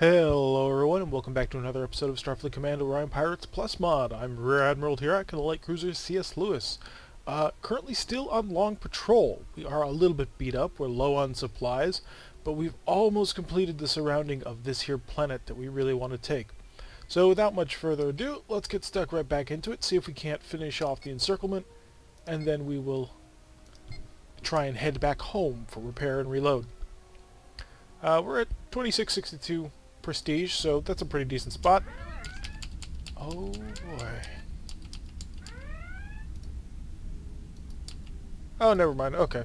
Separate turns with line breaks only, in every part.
Hello everyone and welcome back to another episode of Starfleet Command Orion Pirates Plus Mod. I'm Rear Admiral Tirak and the light cruiser C.S. Lewis. Currently still on long patrol. We are a little bit beat up, we're low on supplies, but we've almost completed the surrounding of this here planet that we really want to take. So without much further ado, let's get stuck right back into it, see if we can't finish off the encirclement, and then we will try and head back home for repair and reload. We're at 2662 prestige, so that's a pretty decent spot. Oh boy. Oh, never mind. Okay.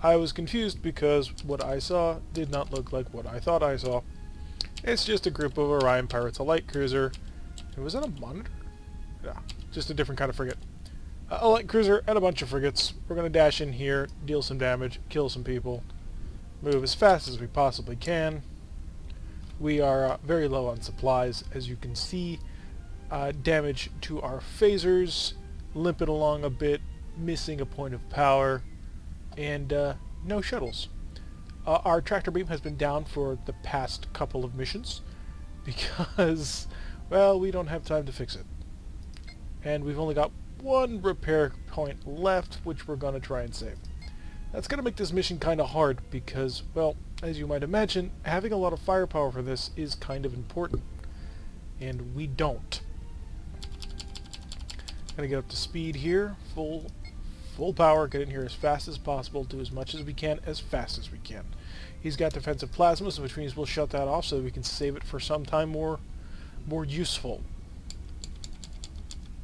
I was confused because what I saw did not look like what I thought I saw. It's just a group of Orion Pirates, a light cruiser. And was that a monitor? Yeah, just a different kind of frigate. A light cruiser and a bunch of frigates. We're going to dash in here, deal some damage, kill some people, move as fast as we possibly can. We are very low on supplies, as you can see. Damage to our phasers, limping along a bit, missing a point of power, and no shuttles. Our tractor beam has been down for the past couple of missions because, well, we don't have time to fix it. And we've only got one repair point left, which we're going to try and save. That's going to make this mission kind of hard because, well, as you might imagine, having a lot of firepower for this is kind of important. And we don't. Gonna get up to speed here, full power, get in here as fast as possible, do as much as we can, as fast as we can. He's got defensive plasmas, which means we'll shut that off so that we can save it for some time more useful.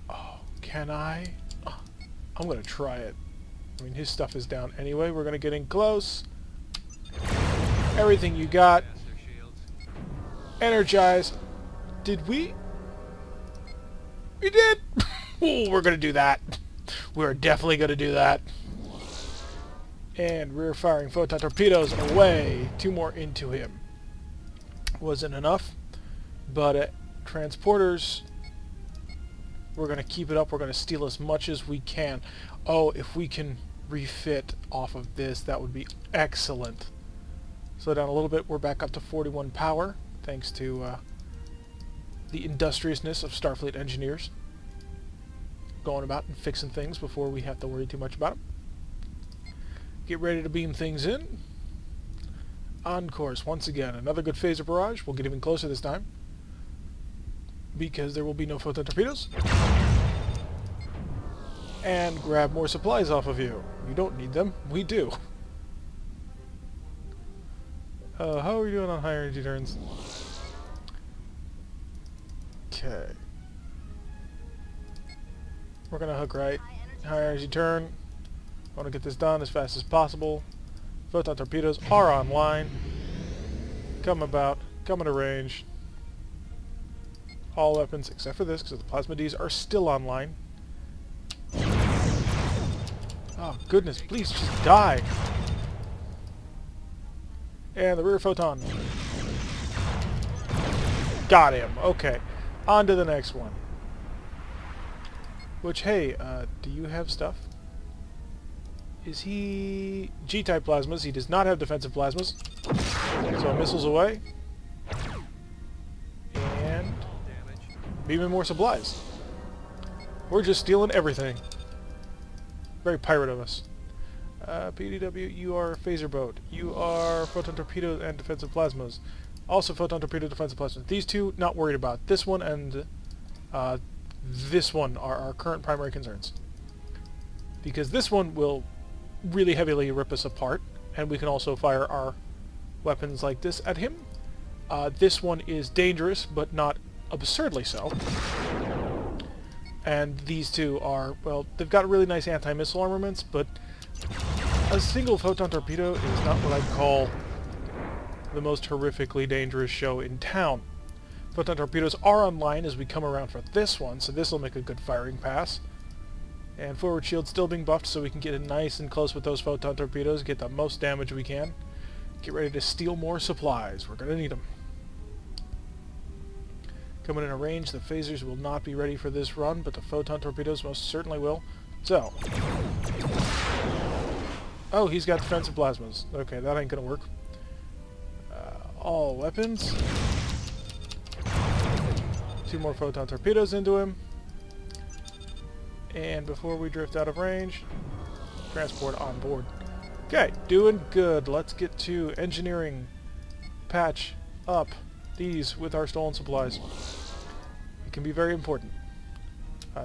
Oh, can I? Oh, I'm gonna try it. I mean, his stuff is down anyway. We're gonna get in close. Everything you got. Energize. Did we? We did! Oh, we're gonna do that. We're definitely gonna do that. And rear firing photon torpedoes away. 2 more into him. Wasn't enough. But transporters, we're gonna keep it up. We're gonna steal as much as we can. Oh, if we can refit off of this, that would be excellent. Slow down a little bit. We're back up to 41 power, thanks to the industriousness of Starfleet engineers. Going about and fixing things before we have to worry too much about them. Get ready to beam things in. On course, once again. Another good phaser barrage. We'll get even closer this time, because there will be no photon torpedoes. And grab more supplies off of you. You don't need them. We do. How are we doing on high energy turns? Okay. We're gonna hook right. High energy turn. I want to get this done as fast as possible. Photon torpedoes are online. Come to range. All weapons except for this, because the plasma Ds are still online. Oh goodness, please just die. And the rear photon. Got him. Okay. On to the next one. Which, hey, do you have stuff? Is he... G-type plasmas. He does not have defensive plasmas. So missiles away. And beaming more supplies. We're just stealing everything. Very pirate of us. PDW, you are a phaser boat. You are photon torpedo and defensive plasmas. Also photon torpedo, defensive plasmas. These two, not worried about. This one and this one are our current primary concerns. Because this one will really heavily rip us apart, and we can also fire our weapons like this at him. This one is dangerous, but not absurdly so. And these two are, well, they've got really nice anti-missile armaments, but a single photon torpedo is not what I'd call the most horrifically dangerous show in town. Photon torpedoes are online as we come around for this one, so this will make a good firing pass. And forward shield still being buffed so we can get in nice and close with those photon torpedoes, get the most damage we can. Get ready to steal more supplies. We're going to need them. Coming in a range, the phasers will not be ready for this run, but the photon torpedoes most certainly will. So. Oh, he's got defensive plasmas. Okay, that ain't gonna work. All weapons. 2 more photon torpedoes into him. And before we drift out of range, transport on board. Okay, doing good. Let's get to engineering. Patch up these with our stolen supplies. It can be very important.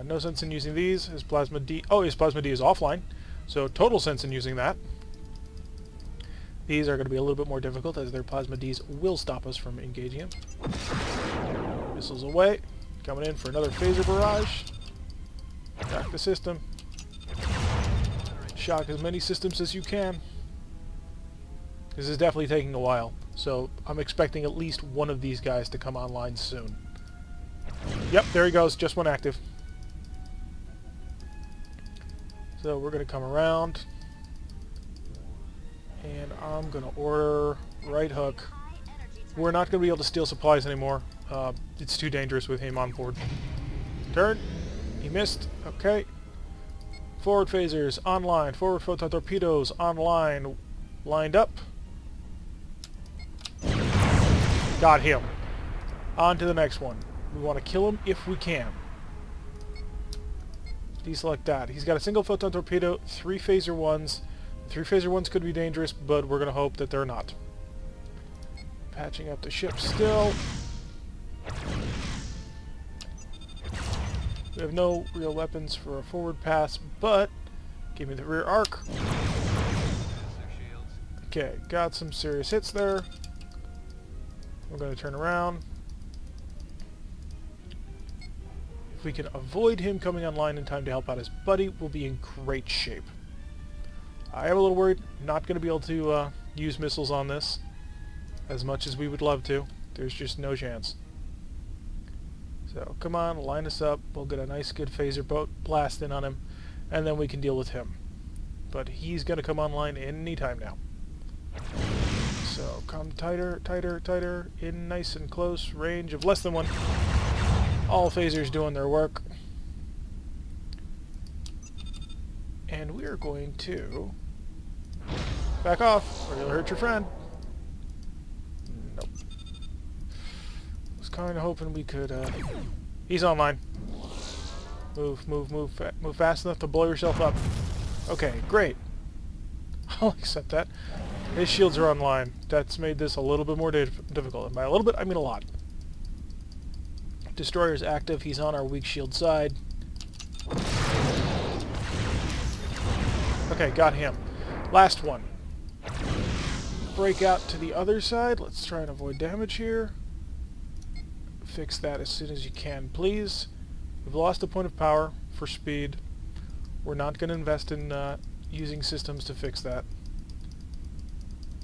No sense in using these. His Plasma D... Oh, his Plasma D is offline. So total sense in using that. These are going to be a little bit more difficult as their Plasma Ds will stop us from engaging him. Missiles away. Coming in for another phaser barrage. Attack the system. Shock as many systems as you can. This is definitely taking a while. So I'm expecting at least one of these guys to come online soon. Yep, there he goes. Just went active. So we're going to come around. And I'm going to order right hook. We're not going to be able to steal supplies anymore. It's too dangerous with him on board. Turn. He missed. Okay. Forward phasers online. Forward photon torpedoes online. Lined up. Got him. On to the next one. We want to kill him if we can. Deselect that. He's got a single photon torpedo, 3 phaser ones. 3 phaser ones could be dangerous, but we're going to hope that they're not. Patching up the ship still. We have no real weapons for a forward pass, but give me the rear arc. Okay, got some serious hits there. We're going to turn around. If we can avoid him coming online in time to help out his buddy, we'll be in great shape. I am a little worried, not going to be able to use missiles on this as much as we would love to. There's just no chance. So come on, line us up. We'll get a nice good phaser boat blast in on him, and then we can deal with him. But he's going to come online any time now. So come tighter, tighter, tighter, in nice and close range of less than 1. All phasers doing their work. And we are going to back off, or you'll hurt your friend. Nope. Was kind of hoping we could, he's online. Move, move, move, move fast enough to blow yourself up. Okay, great. I'll accept that. His shields are online. That's made this a little bit more difficult. And by a little bit, I mean a lot. Destroyer's active. He's on our weak shield side. Okay, got him. Last one. Break out to the other side. Let's try and avoid damage here. Fix that as soon as you can, please. We've lost a point of power for speed. We're not going to invest in using systems to fix that.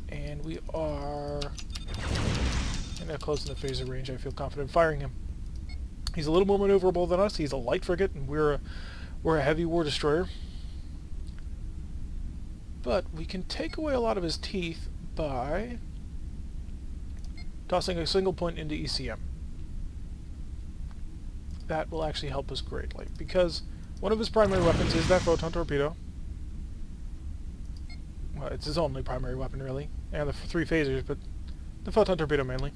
And we are close in the phaser range. I feel confident firing him. He's a little more maneuverable than us. He's a light frigate, and we're a heavy war destroyer. But we can take away a lot of his teeth by tossing a single point into ECM. That will actually help us greatly, because one of his primary weapons is that photon torpedo. Well, it's his only primary weapon, really. And the 3 phasers, but the photon torpedo mainly.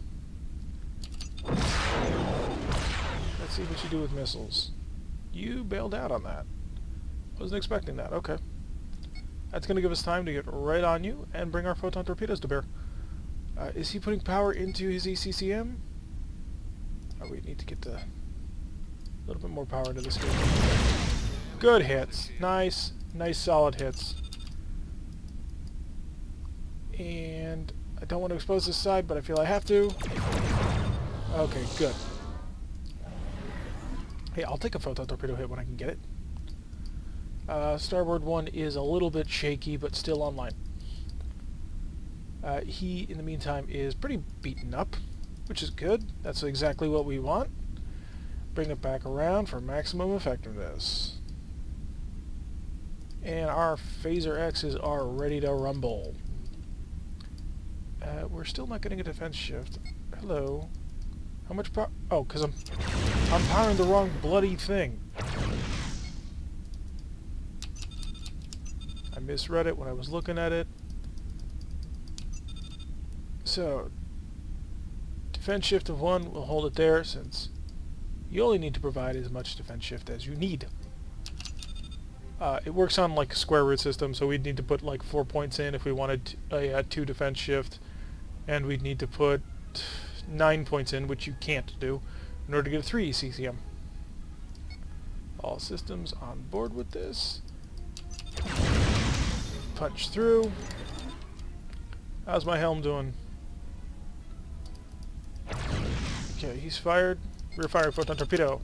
Let's see what you do with missiles. You bailed out on that. Wasn't expecting that. Okay. That's going to give us time to get right on you and bring our photon torpedoes to bear. Is he putting power into his ECCM? Oh, we need to get a little bit more power into this game. Good hits. Nice. Nice solid hits. And I don't want to expose this side, but I feel I have to. Okay, good. Hey, I'll take a photon torpedo hit when I can get it. Starboard 1 is a little bit shaky, but still online. He, in the meantime, is pretty beaten up, which is good. That's exactly what we want. Bring it back around for maximum effectiveness. And our Phaser X's are ready to rumble. We're still not getting a defense shift. Hello. How much power? Oh, because I'm powering the wrong bloody thing. I misread it when I was looking at it. So, defense shift of 1, we'll hold it there since You only need to provide as much defense shift as you need. It works on like a square root system, so we'd need to put like 4 points in if we wanted a 2 defense shift, and we'd need to put 9 points in, which you can't do, in order to get a 3 CCM. All systems on board with this. Punch through. How's my helm doing? Okay, he's fired. Rear fire photon torpedo.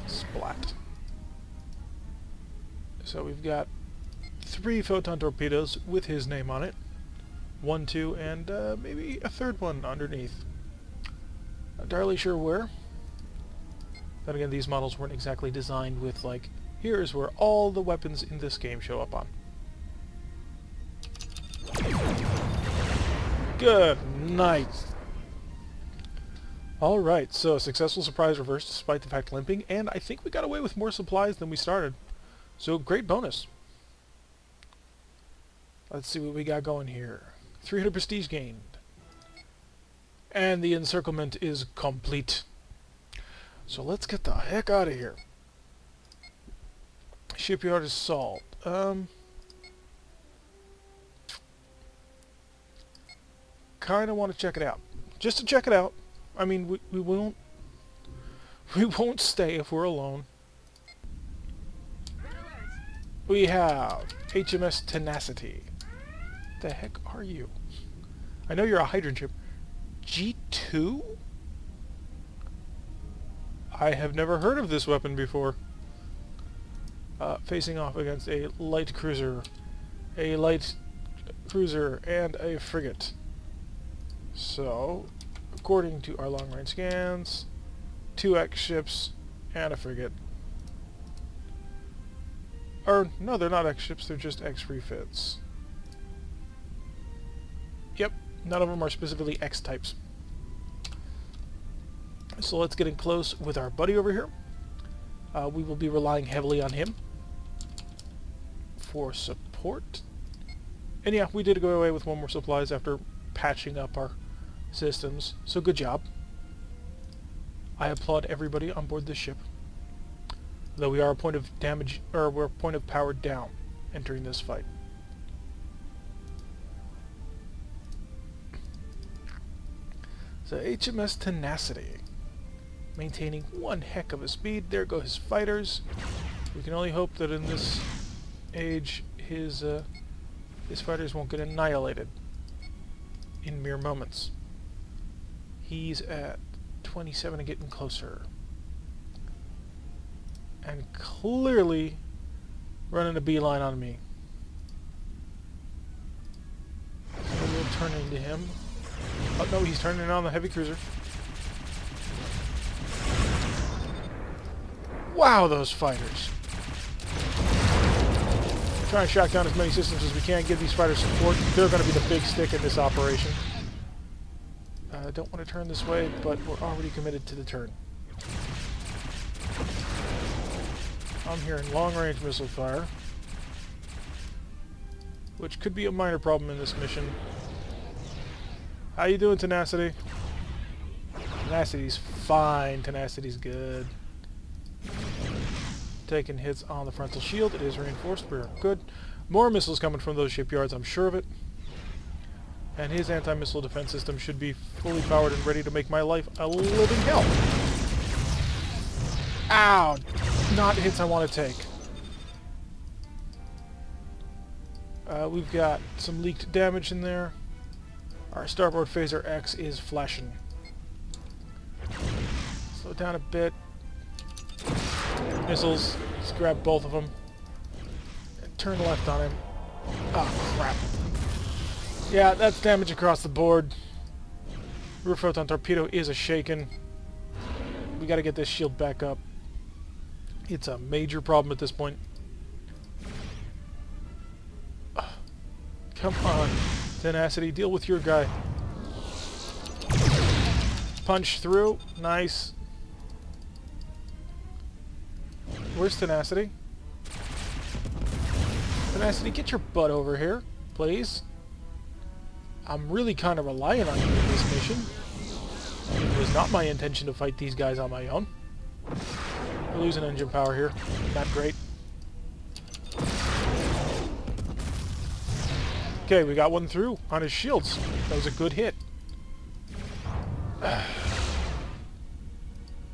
Splat. So we've got 3 photon torpedoes with his name on it. 1, 2, and maybe a 3rd one underneath. Not entirely sure where. Then again, these models weren't exactly designed with, like, here's where all the weapons in this game show up on. Good night. Alright, so successful surprise reverse despite the fact limping, and I think we got away with more supplies than we started. So great bonus. Let's see what we got going here. 300 prestige gained. And the encirclement is complete. So let's get the heck out of here. Shipyard is solved. Kinda want to check it out. Just to check it out. I mean, we won't stay if we're alone. We have HMS Tenacity. The heck are you? I know you're a hydrogen ship. G2? I have never heard of this weapon before. Facing off against a light cruiser, and a frigate. So, according to our long-range scans, 2 X ships and a frigate. Or, no, they're not X ships, they're just X refits. Yep, none of them are specifically X types. So let's get in close with our buddy over here. We will be relying heavily on him for support. And yeah, we did go away with 1 more supplies after patching up our systems, so good job. I applaud everybody on board this ship. Though we are a point of damage, or we're a point of power down entering this fight. So HMS Tenacity, maintaining one heck of a speed. There go his fighters. We can only hope that in this age his fighters won't get annihilated in mere moments. He's at 27 and getting closer. And clearly running a beeline on me. So we'll turn into him. Oh no, he's turning on the heavy cruiser. Wow, those fighters. Try and shot down as many systems as we can, give these fighters support. They're going to be the big stick in this operation. I don't want to turn this way, but we're already committed to the turn. I'm hearing long-range missile fire, which could be a minor problem in this mission. How you doing, Tenacity? Tenacity's fine. Tenacity's good. Taking hits on the frontal shield. It is reinforced. We're good. More missiles coming from those shipyards, I'm sure of it. And his anti-missile defense system should be fully powered and ready to make my life a living hell. Ow! Not hits I want to take. We've got some leaked damage in there. Our starboard phaser X is flashing. Slow down a bit. Missiles. Let's grab both of them. And turn left on him. Oh, crap. Yeah, that's damage across the board. Rear photon torpedo is a shaken. We gotta get this shield back up. It's a major problem at this point. Come on, Tenacity, deal with your guy. Punch through. Nice. Where's Tenacity? Tenacity, get your butt over here, please. I'm really kind of relying on you in this mission. was not my intention to fight these guys on my own. We're losing engine power here. Not great. Okay, we got one through on his shields. That was a good hit.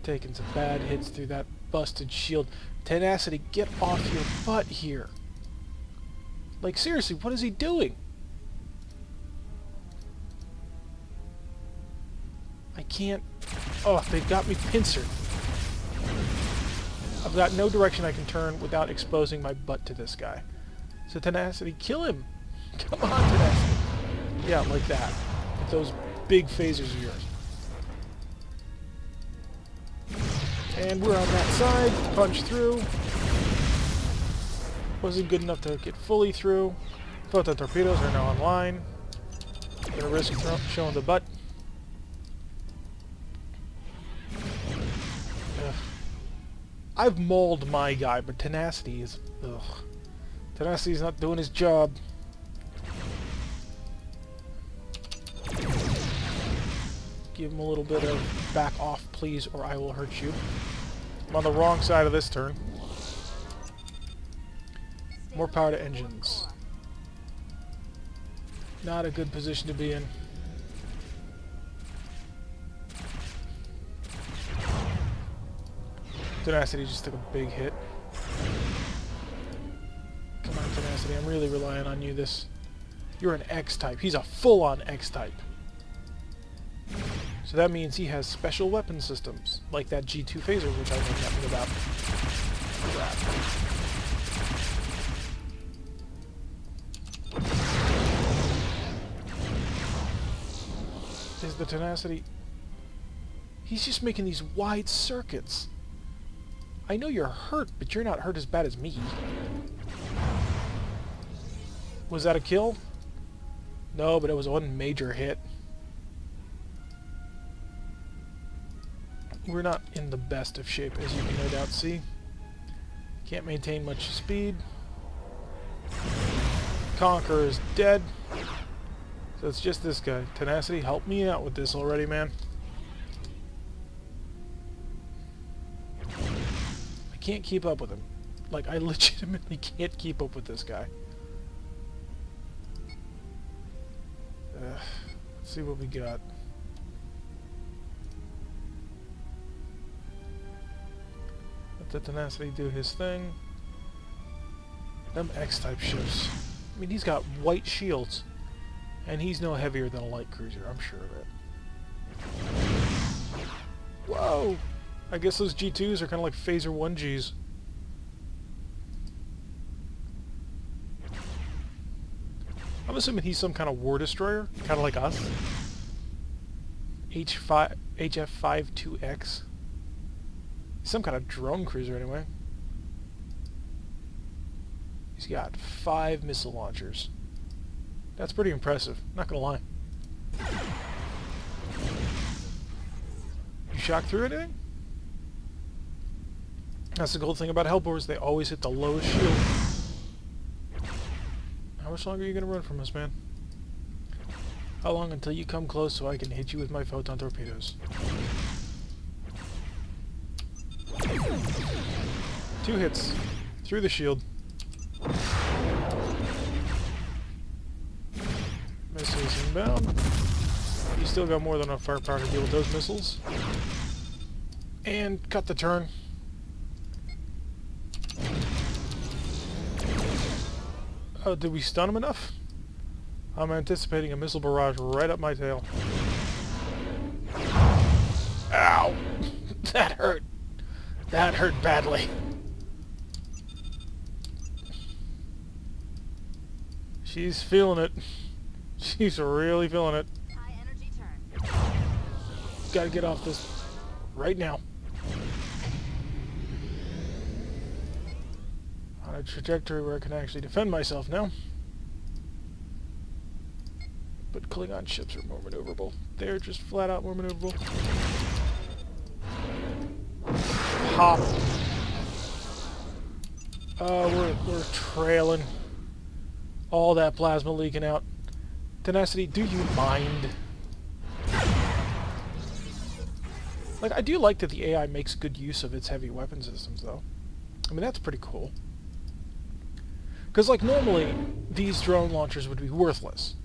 Taking some bad hits through that busted shield. Tenacity, get off your butt here. Like, seriously, what is he doing? I can't... Oh, they've got me pincered. I've got no direction I can turn without exposing my butt to this guy. So Tenacity, kill him! Come on, Tenacity! Yeah, like that. With those big phasers of yours. And we're on that side. Punch through. Wasn't good enough to get fully through. Photon torpedoes are now online. Gonna risk showing the butt. Ugh. I've mauled my guy, but Tenacity is... Ugh. Tenacity's not doing his job. Give him a little bit of back off, please, or I will hurt you. I'm on the wrong side of this turn. More power to engines. Not a good position to be in. Tenacity just took a big hit. Come on, Tenacity, I'm really relying on you this... You're an X-type. He's a full-on X-type. So that means he has special weapon systems, like that G2 phaser, which I know nothing about. Is the Tenacity... He's just making these wide circuits. I know you're hurt, but you're not hurt as bad as me. Was that a kill? No, but it was one major hit. We're not in the best of shape, as you can no doubt see. Can't maintain much speed. Conqueror is dead. So it's just this guy. Tenacity, help me out with this already, man. I can't keep up with him. Like, I legitimately can't keep up with this guy. Let's see what we got. Let the Tenacity do his thing. Them X-type ships. I mean, he's got white shields. And he's no heavier than a light cruiser, I'm sure of it. Whoa! I guess those G2s are kind of like Phaser 1Gs. I'm assuming he's some kind of war destroyer, kind of like us. HF-52X. Some kind of drone cruiser, anyway. He's got 5 missile launchers. That's pretty impressive, not gonna lie. You shot through anything? That's the cool thing about Hellbores, they always hit the lowest shield. How much longer are you gonna run from us, man? How long until you come close so I can hit you with my photon torpedoes? 2 hits through the shield. Missiles inbound. You still got more than enough firepower to deal with those missiles. And cut the turn. Oh, did we stun him enough? I'm anticipating a missile barrage right up my tail. Ow! That hurt. That hurt badly. She's feeling it. She's really feeling it.
High energy turn.
Gotta get off this right now. On a trajectory where I can actually defend myself now. But Klingon ships are more maneuverable. They're just flat out more maneuverable. Hop. We're trailing. All that plasma leaking out. Tenacity, do you mind? Like, I do like that the AI makes good use of its heavy weapon systems, though. I mean, that's pretty cool. Because, like, normally, these drone launchers would be worthless.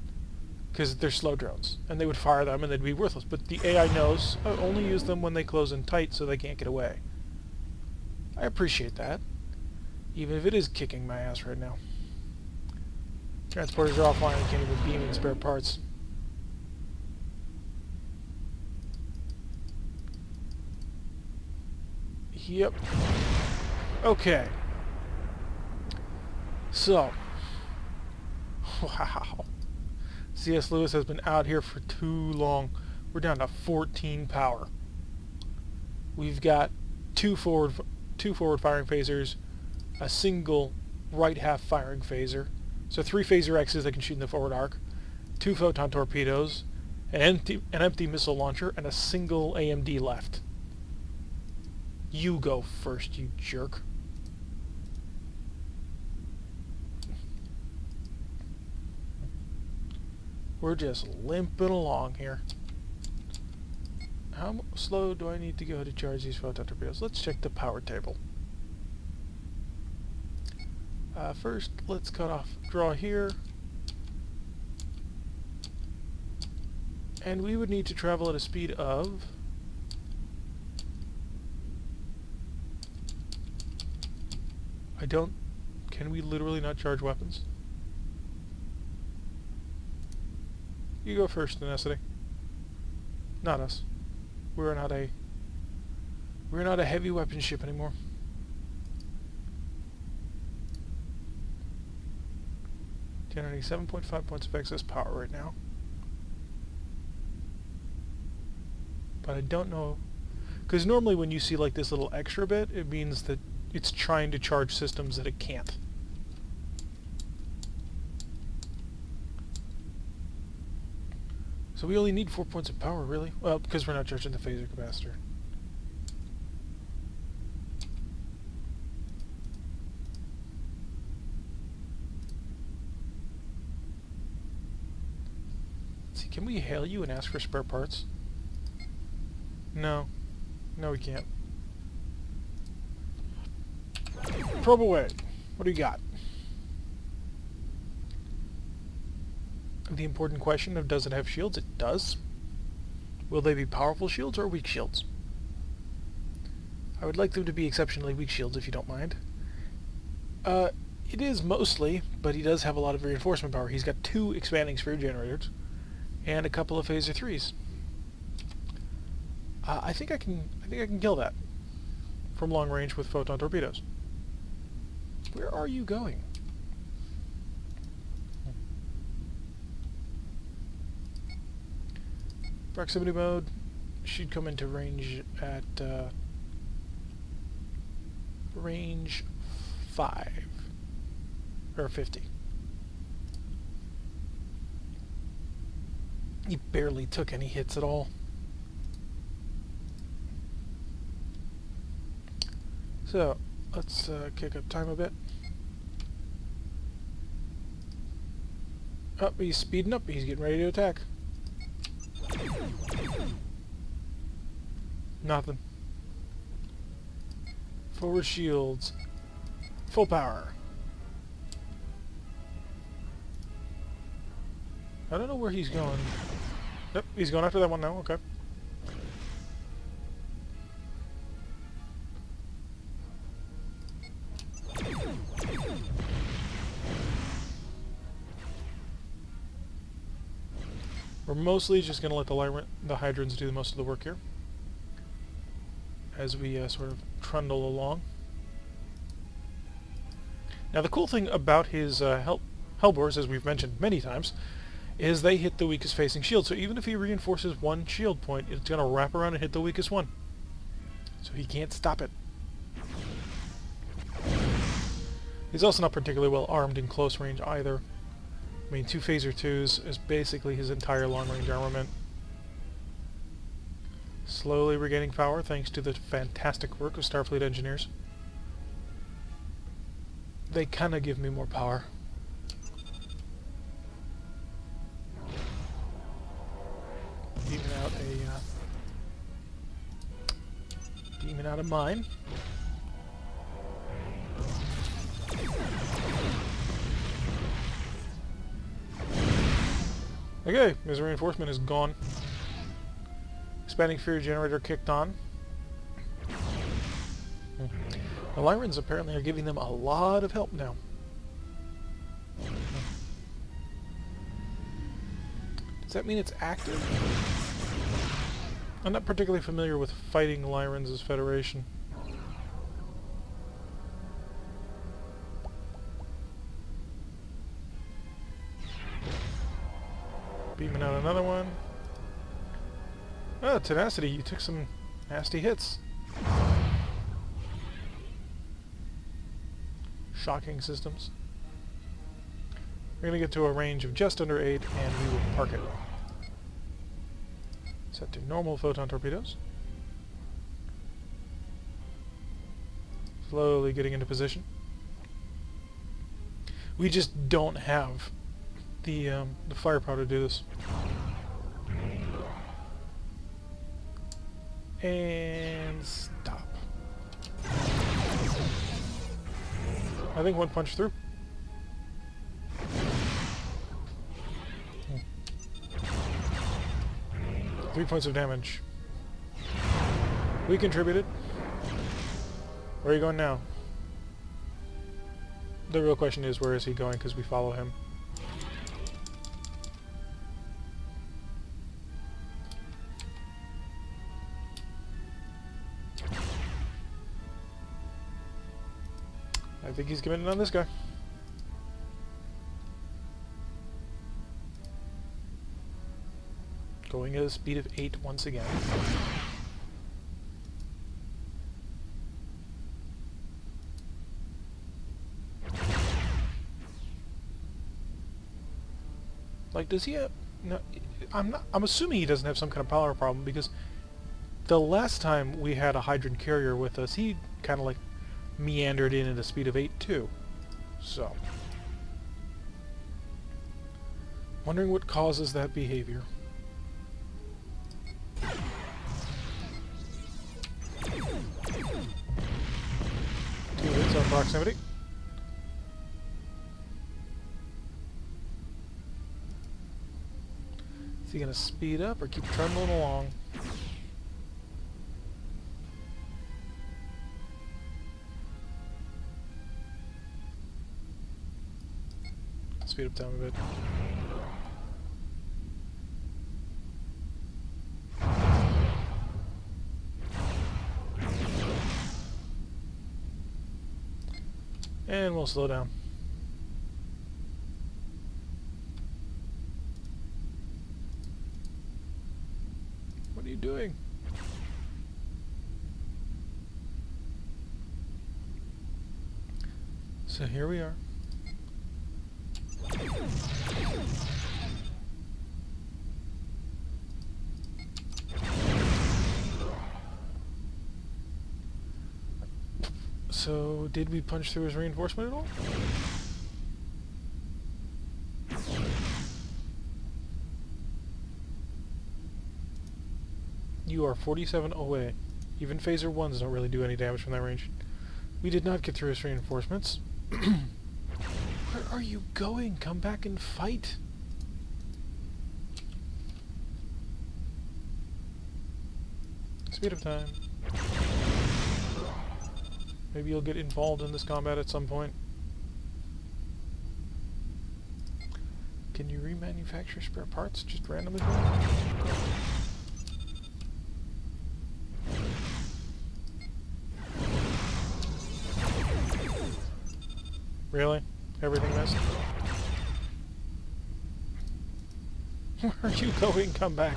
Because they're slow drones. And they would fire them and they'd be worthless. But the AI knows, oh, only use them when they close in tight so they can't get away. I appreciate that. Even if it is kicking my ass right now. Transporters are offline, I can't even beam in spare parts. Yep. Okay. So. Wow. C.S. Lewis has been out here for too long. We're down to 14 power. We've got two forward firing phasers, a single right half firing phaser, so 3 phaser X's that can shoot in the forward arc, 2 photon torpedoes, an empty missile launcher, and a single AMD left. You go first, you jerk. We're just limping along here. How slow do I need to go to charge these photon torpedoes? Let's check the power table. First, let's draw here. And we would need to travel at a speed of... Can we literally not charge weapons? You go first, Necessity. Not us. We're not a heavy weapon ship anymore. Generating 7.5 points of excess power right now. But I don't know, because normally when you see like this little extra bit, it means that it's trying to charge systems that it can't. So we only need 4 points of power, really? Well, because we're not charging the phaser capacitor. Let's see, can we hail you and ask for spare parts? No. No, we can't. Probe away. What do you got? The important question of does it have shields? It does. Will they be powerful shields or weak shields? I would like them to be exceptionally weak shields, if you don't mind. It is mostly, but he does have a lot of reinforcement power. He's got 2 expanding sphere generators and a couple of phaser 3s. I think I can kill that from long range with photon torpedoes. Where are you going? Proximity mode should come into range at range 5 or 50. He barely took any hits at all. So let's kick up time a bit. Oh, he's speeding up. He's getting ready to attack. Nothing. Forward shields. Full power. I don't know where he's going. Yep, he's going after that one now. Okay. We're mostly just going to let the hydrants do most of the work here as we sort of trundle along. Now the cool thing about his Hellbores, as we've mentioned many times, is they hit the weakest facing shield. So even if he reinforces one shield point, it's going to wrap around and hit the weakest one. So he can't stop it. He's also not particularly well armed in close range either. I mean, 2 phaser 2s is basically his entire long-range armament. Slowly regaining power thanks to the fantastic work of Starfleet engineers. They kind of give me more power. Even out Beaming out of mine. Okay, his reinforcement is gone. Expanding fury generator kicked on. The Lyrans apparently are giving them a lot of help now. Does that mean it's active? I'm not particularly familiar with fighting Lyrans as Federation. Beaming out another one. Oh, Tenacity, you took some nasty hits. Shocking systems. We're going to get to a range of just under 8, and we will park it. Set to normal photon torpedoes. Slowly getting into position. We just don't have the firepower to do this. And stop. I think one punch through. 3 points of damage. We contributed. Where are you going now? The real question is, where is he going? Because we follow him. I think he's committed on this guy. Going at a speed of 8 once again. Like, does he have... No, I'm assuming he doesn't have some kind of power problem, because the last time we had a Hydran carrier with us, he kind of like meandered in at a speed of 8 too. So, wondering what causes that behavior. Two hits on proximity. Is he gonna speed up or keep trundling along? Speed up down a bit. And we'll slow down. What are you doing? So here we are. So, did we punch through his reinforcement at all? You are 47 away. Even phaser 1s don't really do any damage from that range. We did not get through his reinforcements. Where are you going? Come back and fight! Speed of time. Maybe you'll get involved in this combat at some point. Can you remanufacture spare parts just randomly? Really? Everything missed? Where are you going? Come back.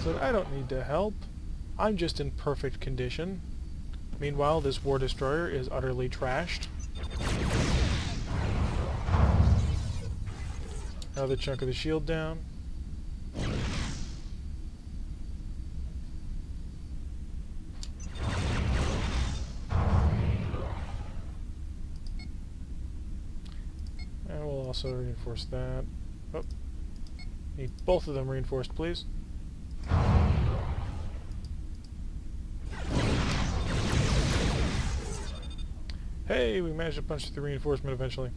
So I don't need to help. I'm just in perfect condition. Meanwhile, this War Destroyer is utterly trashed. Another chunk of the shield down. And we'll also reinforce that. Oh. Need both of them reinforced, please. Hey, we managed to punch through the reinforcement eventually.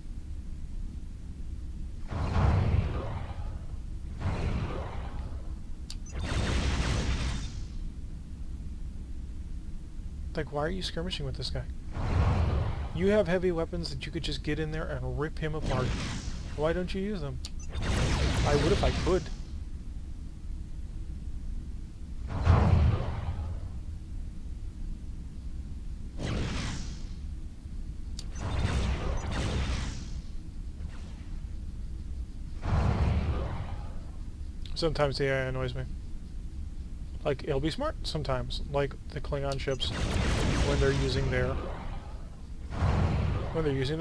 Like, why are you skirmishing with this guy? You have heavy weapons that you could just get in there and rip him apart. Why don't you use them? I would if I could. Sometimes the AI annoys me. Like, it'll be smart sometimes, like the Klingon ships when they're using their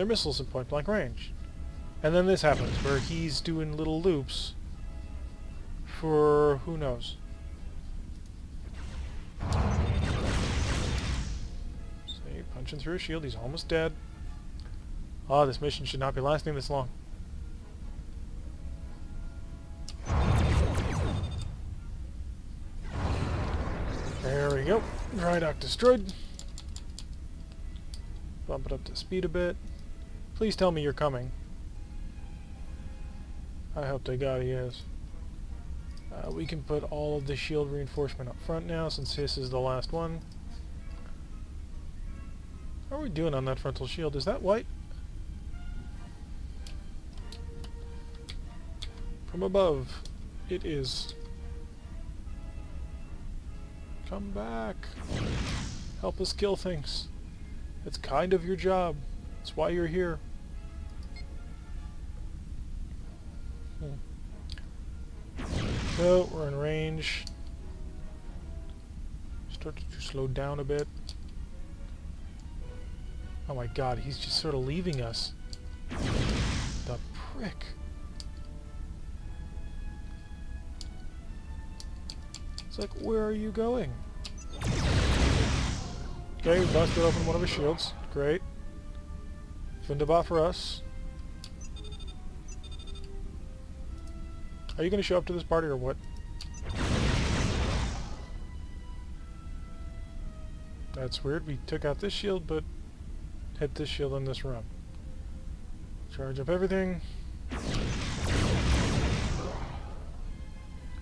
missiles at point-blank range. And then this happens, where he's doing little loops for who knows. See, punching through a shield, he's almost dead. Ah, this mission should not be lasting this long. There we go. Dry dock destroyed. Bump it up to speed a bit. Please tell me you're coming. I hope to God he is. We can put all of the shield reinforcement up front now, since this is the last one. How are we doing on that frontal shield? Is that white? From above, it is. Come back. Help us kill things. It's kind of your job. It's why you're here. So, we're in range. Started to slow down a bit. Oh my god, he's just sort of leaving us. The prick. It's like, where are you going? Okay, we busted open one of his shields. Great. Findabot for us. Are you going to show up to this party or what? That's weird. We took out this shield, but hit this shield on this run. Charge up everything.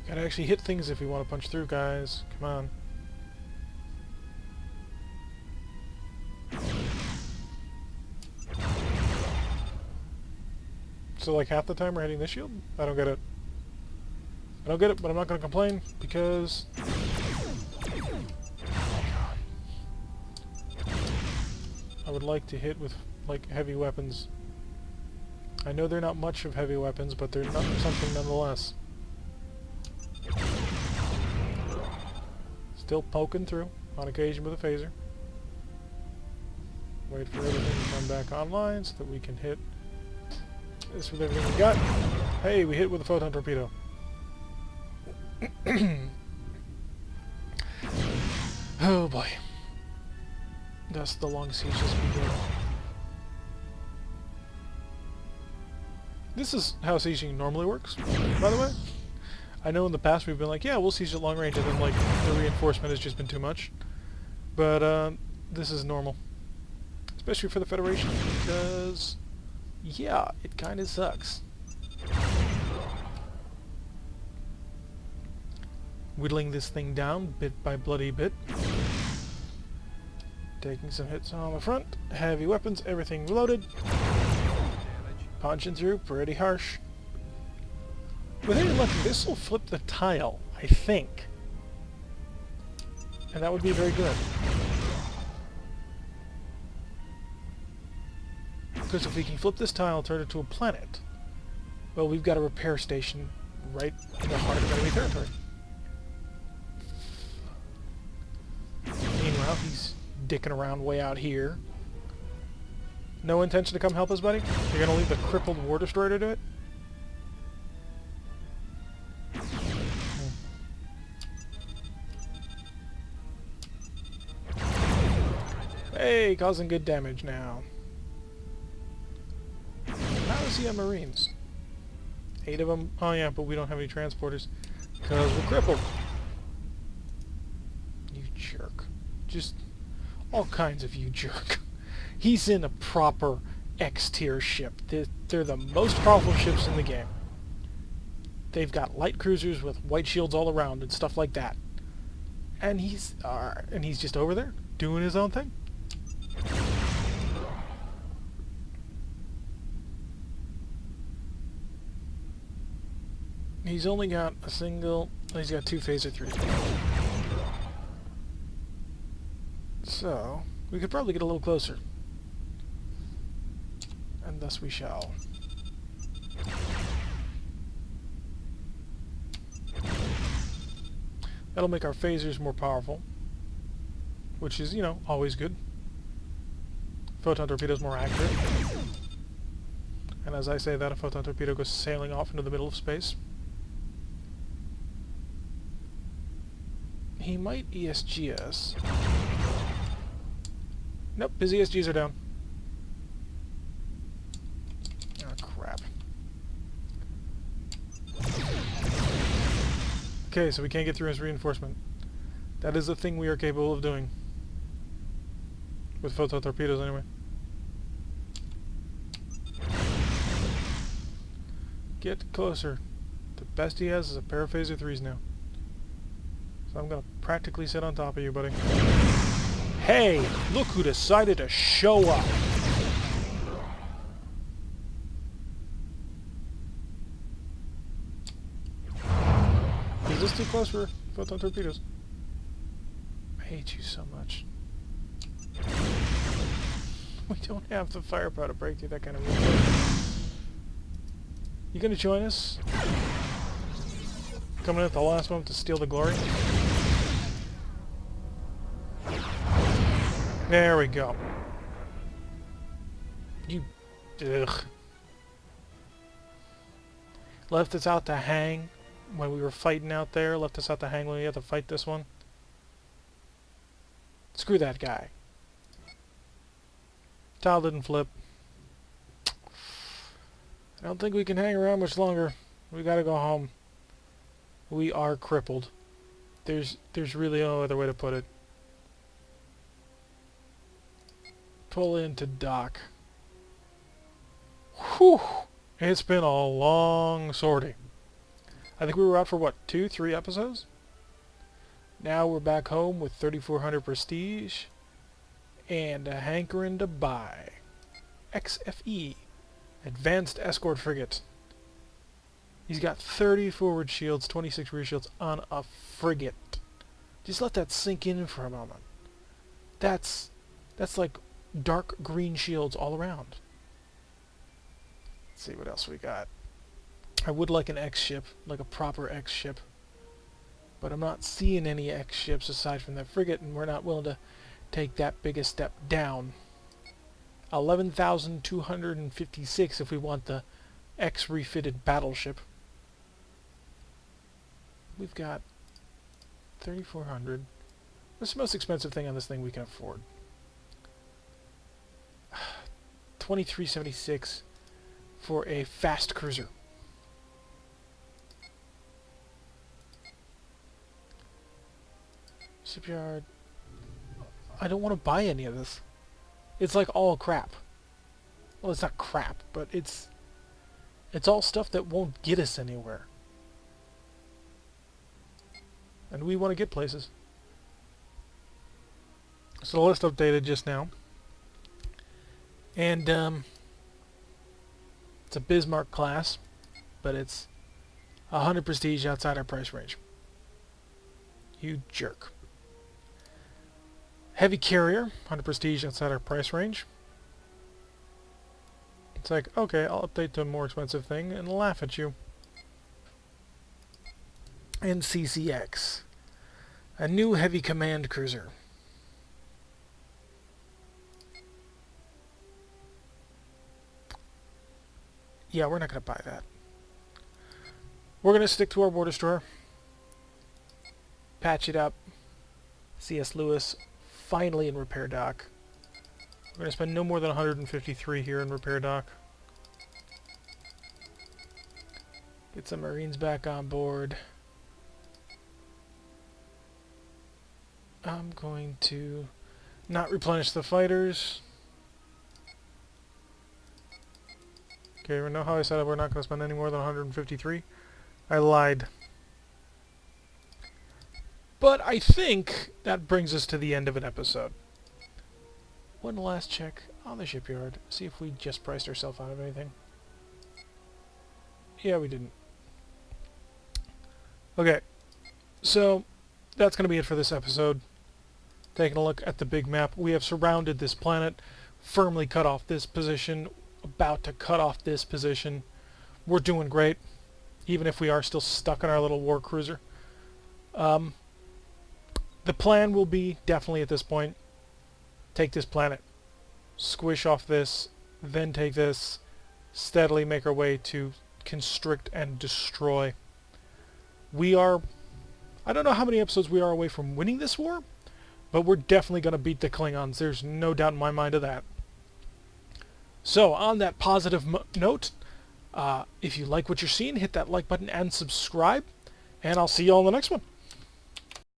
Gotta actually hit things if we want to punch through, guys. Come on. So like half the time we're hitting this shield? I don't get it. I don't get it, but I'm not going to complain because... I would like to hit with like heavy weapons. I know they're not much of heavy weapons, but they're not something nonetheless. Still poking through, on occasion with a phaser. Wait for everything to come back online so that we can hit this with everything we got. Hey, we hit with a photon torpedo. Oh boy. Thus the long sieges begin. This is how sieging normally works, by the way. I know in the past we've been like, yeah, we'll siege at long range, and then like the reinforcement has just been too much. But this is normal. Especially for the Federation, because yeah, it kinda sucks. Whittling this thing down bit by bloody bit. Taking some hits on the front. Heavy weapons, everything reloaded. Punching through, pretty harsh. With any luck, this will flip the tile, I think. And that would be very good. Because if we can flip this tile and turn it to a planet, well, we've got a repair station right in the heart of enemy territory. Meanwhile, he's dicking around way out here. No intention to come help us, buddy? You're gonna leave the crippled War Destroyer to do it? Hey, causing good damage now. How is he on Marines? 8 of them. Oh yeah, but we don't have any transporters because we're crippled. You jerk. Just all kinds of you jerk. He's in a proper X-tier ship. They're the most powerful ships in the game. They've got light cruisers with white shields all around and stuff like that. And he's just over there doing his own thing. He's only got a single... He's got 2 phaser 3. So, we could probably get a little closer. And thus we shall. That'll make our phasers more powerful. Which is, you know, always good. Photon torpedoes more accurate. And as I say that, a photon torpedo goes sailing off into the middle of space. He might ESG us. Nope, his ESGs are down. Oh, crap. Okay, so we can't get through his reinforcement. That is a thing we are capable of doing. With photon torpedoes, anyway. Get closer. The best he has is a pair of phaser 3s now. So I'm gonna practically sit on top of you, buddy. Hey! Look who decided to show up! Is this too close for photon torpedoes? I hate you so much. We don't have the firepower to break through that kind of reinforcement. You gonna join us? Coming in at the last moment to steal the glory? There we go. You... Ugh. Left us out to hang when we were fighting out there. Left us out to hang when we had to fight this one. Screw that guy. Tile didn't flip. I don't think we can hang around much longer. We gotta go home. We are crippled. There's really no other way to put it. Pull into dock. Whew! It's been a long sortie. I think we were out for what, 2-3 episodes? Now we're back home with 3,400 prestige and a hankering to buy. XFE, Advanced Escort Frigate. He's got 30 forward shields, 26 rear shields on a frigate. Just let that sink in for a moment. That's like dark green shields all around. Let's see what else we got. I would like an X ship, like a proper X ship. But I'm not seeing any X ships aside from that frigate, and we're not willing to take that big a step down. 11,256 if we want the X refitted battleship. We've got 3,400. What's the most expensive thing on this thing we can afford? 2376 for a fast cruiser. Shipyard. I don't want to buy any of this. It's like all crap. Well, it's not crap, but it's all stuff that won't get us anywhere. And we want to get places. So the list updated just now. And it's a Bismarck class, but it's 100 prestige outside our price range. You jerk. Heavy carrier, 100 prestige outside our price range. It's like, okay, I'll update to a more expensive thing and laugh at you. And CCX, a new heavy command cruiser. Yeah, we're not going to buy that. We're going to stick to our War Destroyer. Patch it up. C.S. Lewis, finally in repair dock. We're going to spend no more than 153 here in repair dock. Get some Marines back on board. I'm going to not replenish the fighters. Okay, we know how I said we're not going to spend any more than 153. I lied. But I think that brings us to the end of an episode. One last check on the shipyard. See if we just priced ourselves out of anything. Yeah, we didn't. Okay, so that's going to be it for this episode. Taking a look at the big map, we have surrounded this planet, firmly cut off this position, about to cut off this position. We're doing great, even if we are still stuck in our little war cruiser. The plan will be, definitely at this point, take this planet, squish off this, then take this, steadily make our way to constrict and destroy. We are, I don't know how many episodes we are away from winning this war, but we're definitely going to beat the Klingons. There's no doubt in my mind of that. So, on that positive note, if you like what you're seeing, hit that like button and subscribe, and I'll see you all in the next one.